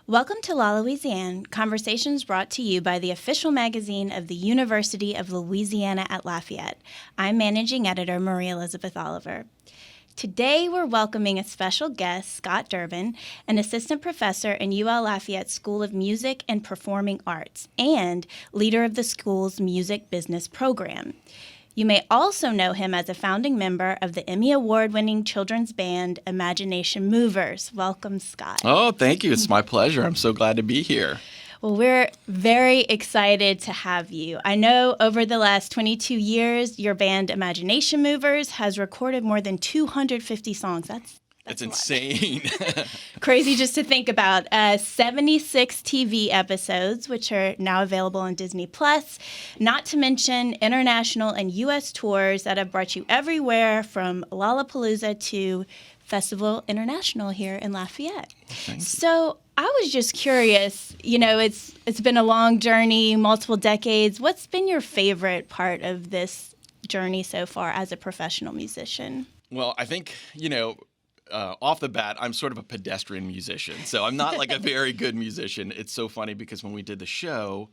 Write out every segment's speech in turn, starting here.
Welcome to La Louisiane, conversations brought to you by the official magazine of the University of Louisiana at Lafayette. I'm Managing Editor Marie Elizabeth Oliver. Today we're welcoming a special guest, Scott Durbin, an assistant professor in UL Lafayette School of Music and Performing Arts and leader of the school's music business program. You may also know him as a founding member of the Emmy Award-winning children's band Imagination Movers. Welcome, Scott. Oh, thank you. It's my pleasure. I'm so glad to be here. Well, we're very excited to have you. I know over the last 22 years, your band Imagination Movers has recorded more than 250 songs. That's insane. Crazy just to think about. 76 TV episodes, which are now available on Disney+, not to mention international and U.S. tours that have brought you everywhere from Lollapalooza to Festival International here in Lafayette. So I was just curious, it's been a long journey, multiple decades. What's been your favorite part of this journey so far as a professional musician? Well, I think, off the bat, I'm sort of a pedestrian musician. So I'm not like a very good musician. It's so funny because when we did the show,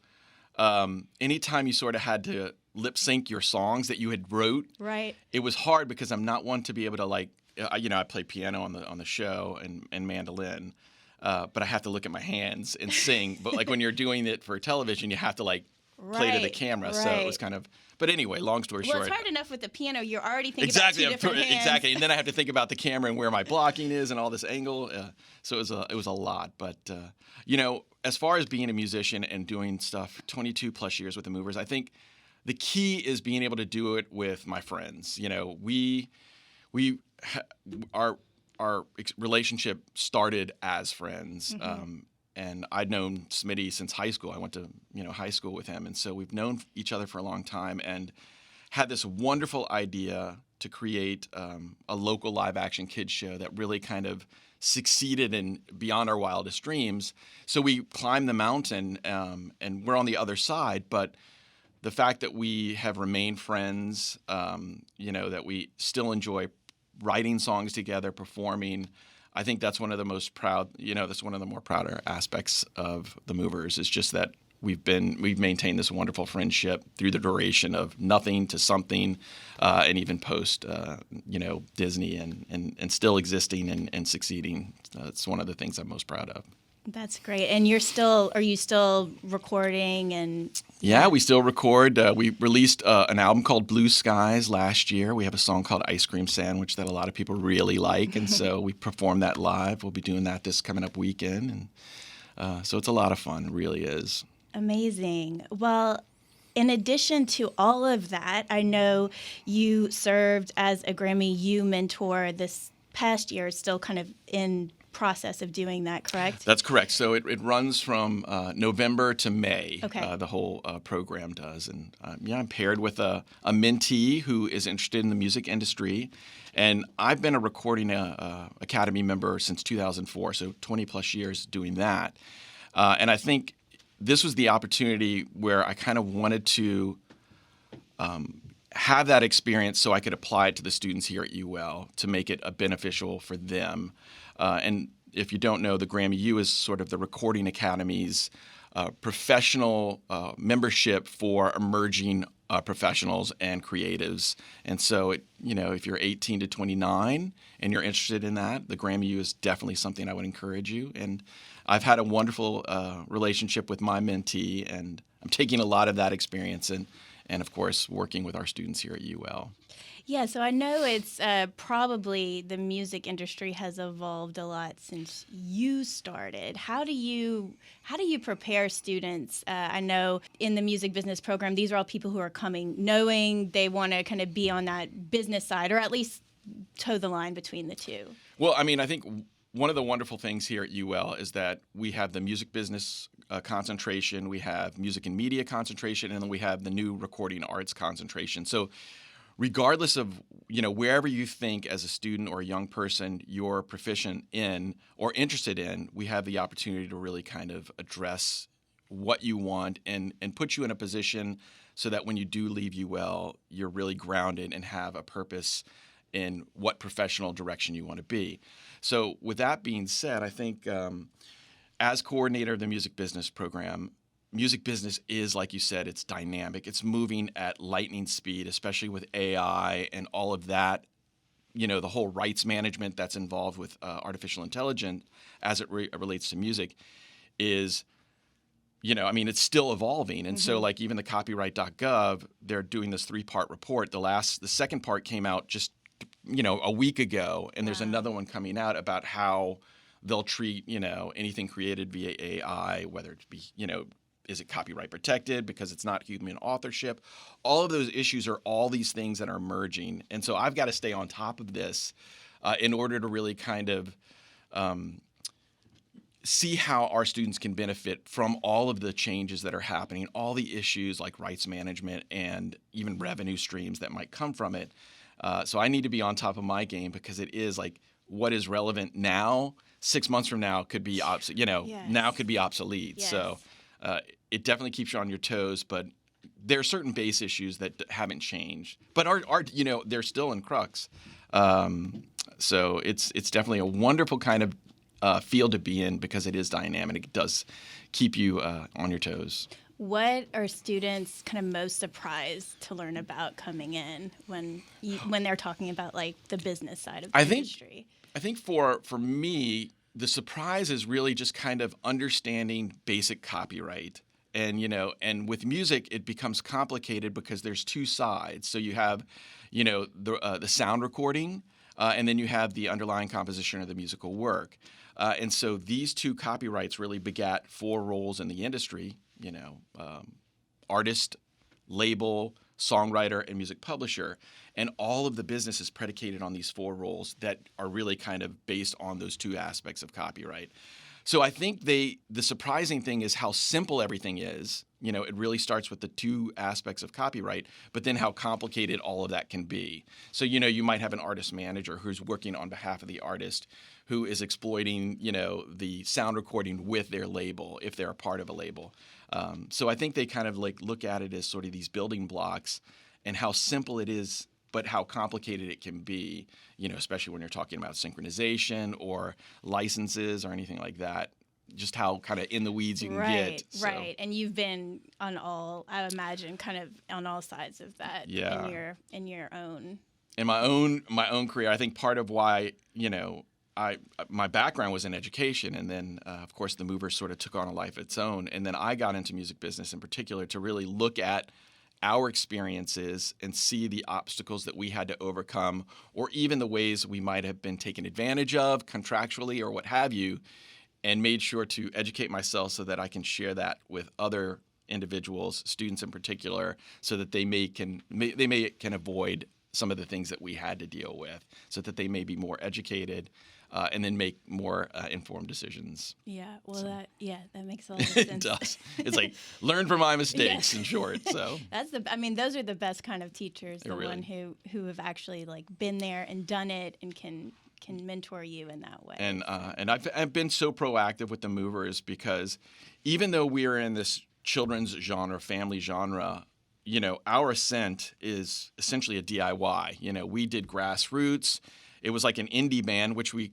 anytime you sort of had to lip sync your songs that you had wrote, right, it was hard because I'm not one to be able to I play piano on the show and mandolin, but I have to look at my hands and sing. But like when you're doing it for television, you have to play to the camera. Right. So it was kind of. But anyway, long story short. Well, it's hard enough with the piano. You're already thinking about two different hands. Exactly. And then I have to think about the camera and where my blocking is and all this angle. So it was a lot. But, as far as being a musician and doing stuff 22 plus years with the Movers, I think the key is being able to do it with my friends. Our relationship started as friends. Mm-hmm. And I'd known Smitty since high school. I went to high school with him, and so we've known each other for a long time. And had this wonderful idea to create a local live-action kids show that really kind of succeeded in beyond our wildest dreams. So we climbed the mountain, and we're on the other side. But the fact that we have remained friends, that we still enjoy writing songs together, performing. I think that's one of the most proud, that's one of the more prouder aspects of the Movers is just that we've maintained this wonderful friendship through the duration of nothing to something, and even post, Disney and still existing and succeeding. It's one of the things I'm most proud of. That's great. And are you still recording and? Yeah, we still record. We released an album called Blue Skies last year. We have a song called Ice Cream Sandwich that a lot of people really like. And so we performed that live. We'll be doing that this coming up weekend. And so it's a lot of fun. It really is. Amazing. Well, in addition to all of that, I know you served as a Grammy U mentor this past year, still kind of in process of doing that, correct? That's correct. So it runs from November to May. Okay. The whole program does. And I'm paired with a mentee who is interested in the music industry. And I've been a Recording Academy member since 2004, so 20 plus years doing that. And I think this was the opportunity where I kind of wanted to have that experience so I could apply it to the students here at UL to make it beneficial for them. And if you don't know, the Grammy U is sort of the Recording Academy's professional membership for emerging professionals and creatives. And so, if you're 18 to 29 and you're interested in that, the Grammy U is definitely something I would encourage you. And I've had a wonderful relationship with my mentee, and I'm taking a lot of that experience and of course, working with our students here at UL. Yeah, so I know it's probably the music industry has evolved a lot since you started. How do you prepare students? I know in the music business program, these are all people who are coming knowing they want to kind of be on that business side, or at least toe the line between the two. Well, I think one of the wonderful things here at UL is that we have the music business concentration, we have music and media concentration, and then we have the new recording arts concentration. So regardless of, wherever you think as a student or a young person you're proficient in or interested in, we have the opportunity to really kind of address what you want and put you in a position so that when you do leave UL, you're really grounded and have a purpose in what professional direction you want to be. So with that being said, I think as coordinator of the music business program, music business is, like you said, it's dynamic. It's moving at lightning speed, especially with AI and all of that. The whole rights management that's involved with artificial intelligence as it relates to music is, it's still evolving. And so like even the copyright.gov, they're doing this 3-part report. The second part came out just, a week ago, and there's another one coming out about how they'll treat, anything created via AI, whether it be, is it copyright protected because it's not human authorship? All of those issues are all these things that are emerging. And so I've got to stay on top of this in order to really kind of see how our students can benefit from all of the changes that are happening, all the issues like rights management and even revenue streams that might come from it. So I need to be on top of my game because it is like what is relevant now, 6 months from now could be now could be obsolete. Yes. So it definitely keeps you on your toes, but there are certain base issues that haven't changed, but are they're still in crux. So it's definitely a wonderful kind of field to be in because it is dynamic. It does keep you on your toes. What are students kind of most surprised to learn about coming in when they're talking about like the business side of the industry? I think for me, the surprise is really just kind of understanding basic copyright. And with music, it becomes complicated because there's two sides. So you have, the sound recording, and then you have the underlying composition of the musical work. And so these two copyrights really begat 4 roles in the industry, artist, label, songwriter, and music publisher. And all of the business is predicated on these 4 roles that are really kind of based on those 2 aspects of copyright. So I think the surprising thing is how simple everything is. It really starts with the 2 aspects of copyright, but then how complicated all of that can be. So, you might have an artist manager who's working on behalf of the artist who is exploiting, the sound recording with their label if they're a part of a label. So I think they kind of like look at it as sort of these building blocks and how simple it is, but how complicated it can be, especially when you're talking about synchronization or licenses or anything like that. Just how kind of in the weeds you can get. So. Right. And you've been on all, I imagine, kind of on all sides of that in your own. In my own career, I think part of why, my background was in education, and then, of course, the Mover sort of took on a life of its own. And then I got into music business in particular to really look at our experiences and see the obstacles that we had to overcome, or even the ways we might have been taken advantage of contractually or what have you, and made sure to educate myself so that I can share that with other individuals, students in particular, so that they can avoid some of the things that we had to deal with, so that they may be more educated and then make more informed decisions. Yeah, well, that makes a lot of sense. It does. It's like learn from my mistakes, in short. So those are the best kind of teachers, the really. one who have actually like been there and done it and can mentor you in that way. And I've been so proactive with the Movers because even though we are in this children's genre, family genre, our ascent is essentially a DIY. We did grassroots. It was like an indie band, which we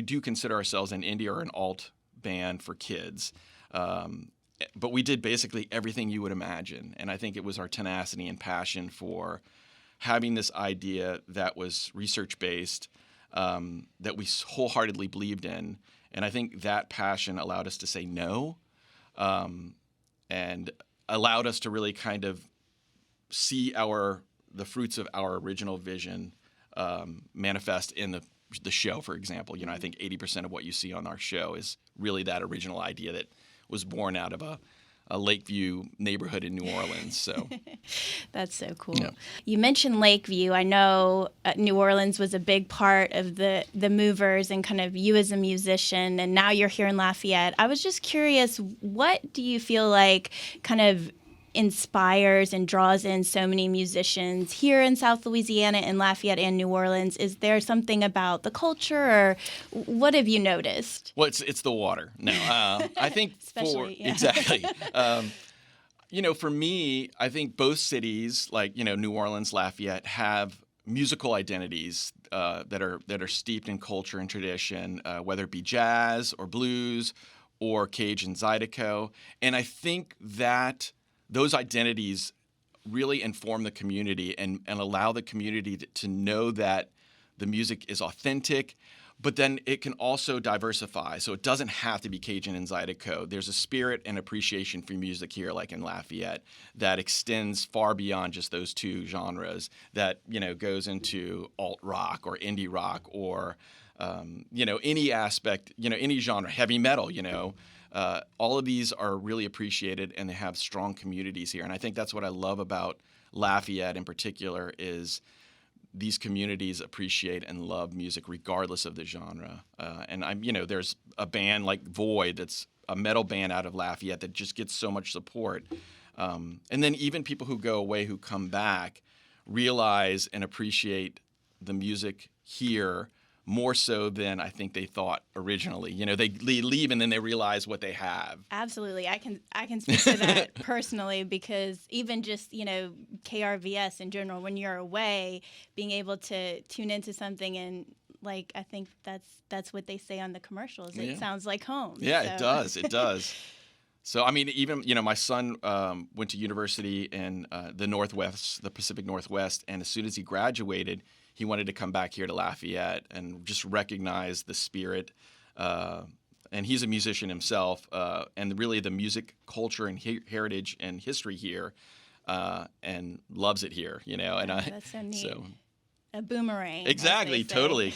do consider ourselves an indie or an alt band for kids. But we did basically everything you would imagine. And I think it was our tenacity and passion for having this idea that was research-based, that we wholeheartely believed in. And I think that passion allowed us to say no, and allowed us to really kind of see the fruits of our original vision manifest in the show, for example. I think 80% of what you see on our show is really that original idea that was born out of a Lakeview neighborhood in New Orleans. So that's so cool. Yeah. You mentioned Lakeview. I know New Orleans was a big part of the Movers and kind of you as a musician, and now you're here in Lafayette. I was just curious, what do you feel like kind of inspires and draws in so many musicians here in South Louisiana and Lafayette and New Orleans? Is there something about the culture, or what have you noticed? Well, it's the water. No, I think exactly. For me, I think both cities, like New Orleans, Lafayette, have musical identities that are steeped in culture and tradition, whether it be jazz or blues or Cajun Zydeco. And I think that those identities really inform the community and allow the community to know that the music is authentic, but then it can also diversify. So it doesn't have to be Cajun and Zydeco. There's a spirit and appreciation for music here, like in Lafayette, that extends far beyond just those two genres, that, goes into alt rock or indie rock or, any aspect, any genre, heavy metal, all of these are really appreciated, and they have strong communities here. And I think that's what I love about Lafayette in particular is these communities appreciate and love music regardless of the genre. And there's a band like Void that's a metal band out of Lafayette that just gets so much support. And then even people who go away who come back realize and appreciate the music here more so than I think they thought originally. They leave and then they realize what they have. Absolutely. I can speak to that personally, because even just, KRVS in general, when you're away, being able to tune into something and I think that's what they say on the commercials. It sounds like home. Yeah, so. It does. It does. So, even, my son went to university in the Northwest, the Pacific Northwest, and as soon as he graduated, he wanted to come back here to Lafayette and just recognize the spirit. And he's a musician himself, and really the music culture and heritage and history here, and loves it here, And that's so neat. A boomerang. Exactly. Totally.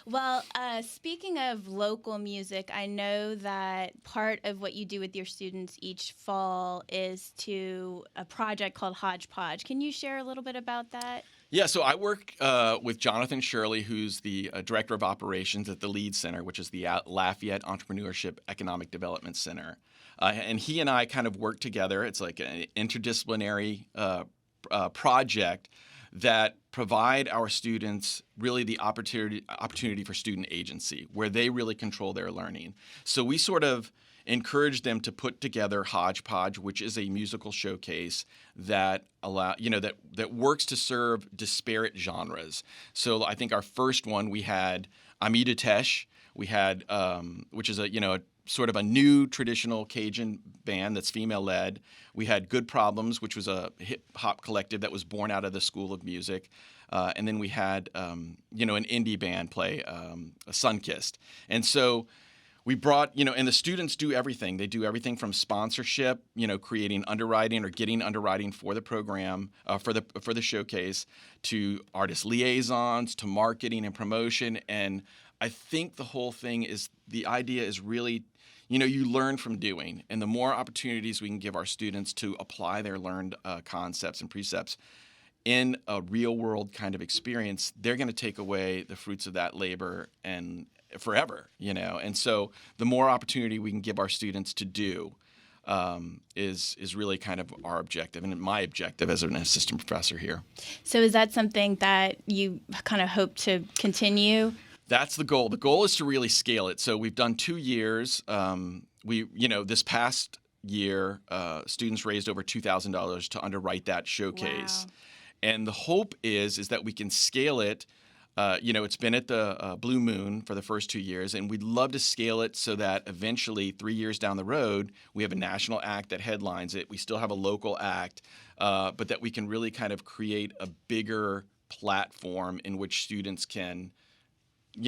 Well, speaking of local music, I know that part of what you do with your students each fall is to a project called Hodgepodge. Can you share a little bit about that? Yeah, so I work with Jonathan Shirley, who's the Director of Operations at the LEAD Center, which is the Lafayette Entrepreneurship Economic Development Center. And he and I kind of work together. It's like an interdisciplinary project that provide our students really the opportunity for student agency, where they really control their learning. So we sort of encourage them to put together Hodgepodge, which is a musical showcase that that works to serve disparate genres. So I think our first one, we had Amida Tesh, we had which is a sort of a new traditional Cajun band that's female-led. We had Good Problems, which was a hip-hop collective that was born out of the School of Music. And then we had, an indie band play, Sunkissed. And so we brought, and the students do everything. They do everything from sponsorship, creating underwriting or getting underwriting for the program, for the showcase, to artist liaisons, to marketing and promotion. And I think the whole thing is, the idea is really, you learn from doing. And the more opportunities we can give our students to apply their learned concepts and precepts in a real world kind of experience, they're going to take away the fruits of that labor and forever, And so the more opportunity we can give our students to do is really kind of our objective and my objective as an assistant professor here. So is that something that you kind of hope to continue? That's the goal. The goal is to really scale it. So we've done 2 years. This past year, students raised over $2,000 to underwrite that showcase. Wow. And the hope is that we can scale it. It's been at the Blue Moon for the first 2 years, and we'd love to scale it so that eventually 3 years down the road, we have a national act that headlines it. We still have a local act, but that we can really kind of create a bigger platform in which students can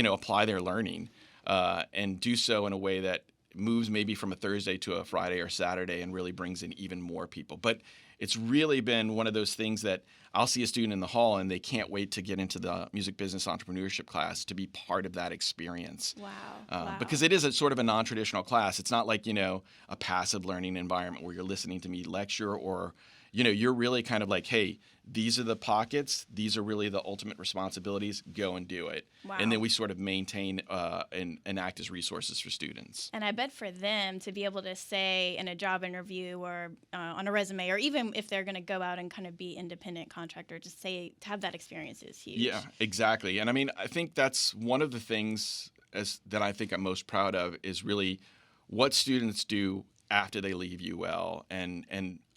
apply their learning and do so in a way that moves maybe from a Thursday to a Friday or Saturday and really brings in even more people. But it's really been one of those things that I'll see a student in the hall and they can't wait to get into the music business entrepreneurship class to be part of that experience. Wow. Because it is a sort of a non-traditional class. It's not like, a passive learning environment where you're listening to me lecture or, you're really kind of like, hey, these are the pockets. These are really the ultimate responsibilities. Go and do it. Wow. And then we sort of maintain and act as resources for students. And I bet for them to be able to say in a job interview or on a resume, or even if they're going to go out and kind of be independent contractor, to have that experience is huge. Yeah, exactly. And I think that's one of the things that I think I'm most proud of is really what students do after they leave UL. And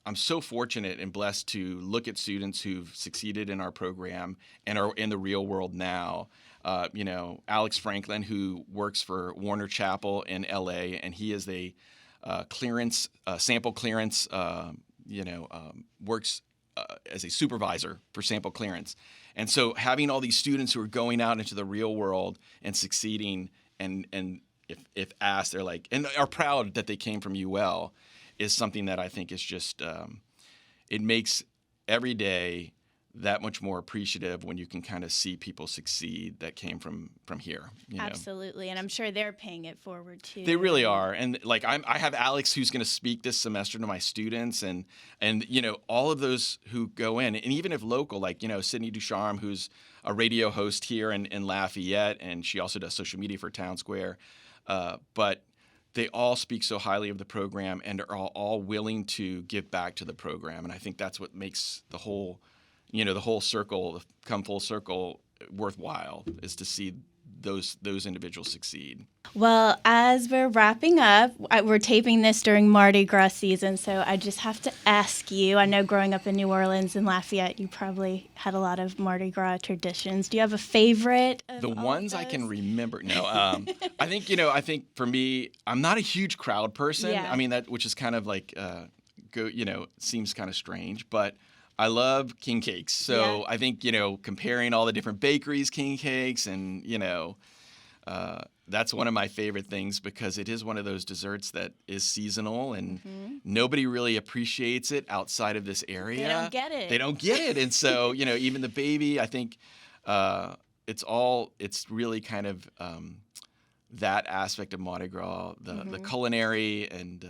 I'm so fortunate and blessed to look at students who've succeeded in our program and are in the real world now. Alex Franklin, who works for Warner Chapel in L.A., and he is a sample clearance, works as a supervisor for sample clearance. And so having all these students who are going out into the real world and succeeding, and if asked, they're like, and are proud that they came from UL, is something that I think is just, it makes every day that much more appreciative when you can kind of see people succeed that came from here. Absolutely. And I'm sure they're paying it forward too. They really are. And like I have Alex who's going to speak this semester to my students, and all of those who go in, and even if local, like Sydney Ducharme, who's a radio host here in Lafayette, and she also does social media for Town Square. But they all speak so highly of the program and are all willing to give back to the program. And I think that's what makes the whole circle, come full circle, worthwhile, is to see those individuals succeed. Well, as we're wrapping up, we're taping this during Mardi Gras season, so I just have to ask you, I know growing up in New Orleans and Lafayette, you probably had a lot of Mardi Gras traditions. Do you have a favorite? The ones I can remember. No, I think for me, I'm not a huge crowd person. Yeah. I mean, which is kind of like, seems kind of strange, but I love king cakes. So I think, comparing all the different bakeries, king cakes, and, that's one of my favorite things, because it is one of those desserts that is seasonal, and nobody really appreciates it outside of this area. They don't get it. And so, even the baby, I think it's really kind of that aspect of Mardi Gras, the culinary, and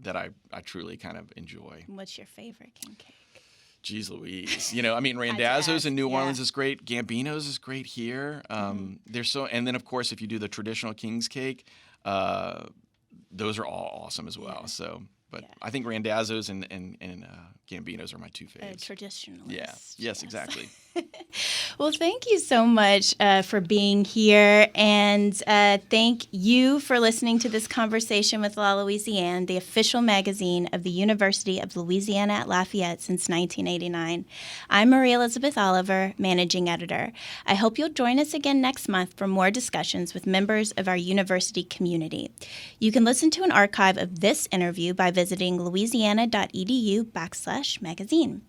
that I truly kind of enjoy. What's your favorite king cake? Jeez Louise. Randazzo's in New Orleans is great. Gambino's is great here. And then of course, if you do the traditional king's cake, those are all awesome as well. So, but I think Randazzo's and Gambino's are my two favorites. Traditionalists. Yeah. Yes, exactly. Well, thank you so much for being here, and thank you for listening to this conversation with La Louisiane, the official magazine of the University of Louisiana at Lafayette since 1989. I'm Marie Elizabeth Oliver, managing editor. I hope you'll join us again next month for more discussions with members of our university community. You can listen to an archive of this interview by visiting louisiana.edu/magazine.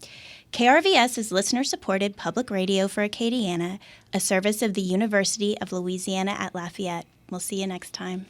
KRVS is listener-supported public radio for Acadiana, a service of the University of Louisiana at Lafayette. We'll see you next time.